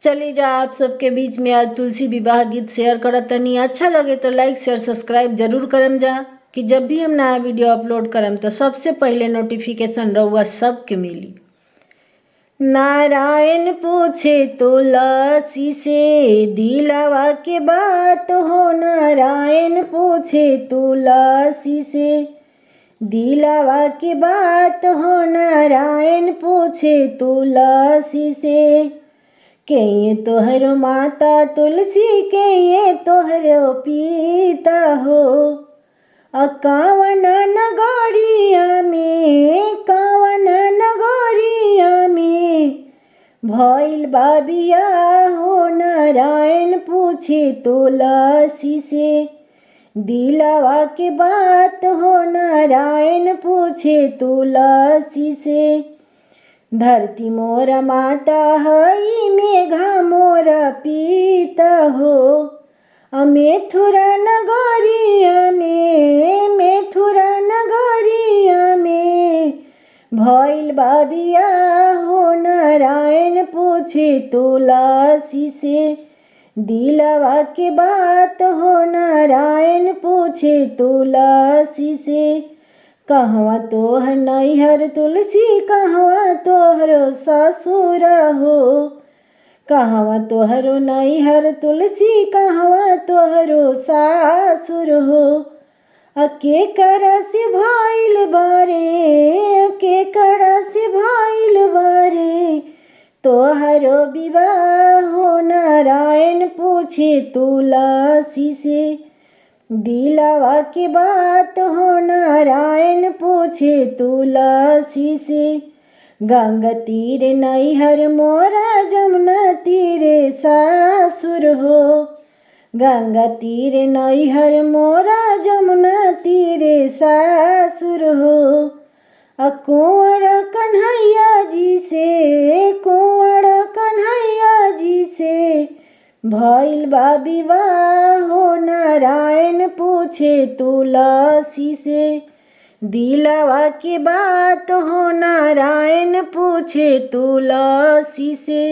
चली जा आप सबके बीच में आज तुलसी विवाह गीत शेयर करत तनी। अच्छा लगे तो लाइक शेयर सब्सक्राइब जरूर करम जा कि जब भी हम नया वीडियो अपलोड करम तो सबसे पहले नोटिफिकेशन रहुआ सबके मिली। नारायण पूछे तुलसी से दिलावा के बात हो, नारायण पूछे तुलसी से दिलावा की बात हो, नारायण पूछे तुलसी से के ये तोहरो माता तुलसी के ये तोहरो पिता हो। कावन नगरिया में कावन नगरिया में भइल बाबिया हो, नारायण पूछे तुलसी से दिलावा के बात हो, नारायण पूछे तुलसी से धरती मोरा माता हई मेघा मोरा पिता हो। मेथुरा नगरिया में भइल बाबिया हो, नारायण पूछे तुलसी से दिलावा के बात हो, नारायण पूछे तुलसी से कहवा तोहर नैहर तुलसी कहवा तोहर ससुर हो। कहवा तोहरो नैहर तुलसी कहवा तोहरो सासुर हो। के करा से भइल बारे के करा से भइल बारे तोहरो विवाह हो, नारायण पूछे तुलसी से दिलावा के बात हो, नारायण पूछे तुलसी से गंगा तीर नैहर मोरा जमुना तीरे सासुर हो। गंगा तीर नैहर मोरा जमुना तीरे सासुर हो। कुंवर कन्हैया जी से कुंवर कन्हैया जी से भइल बा विवाह हो, नारायण पूछे तुलसी से दिलावा के बात हो, नारायण पूछे तुलसी से।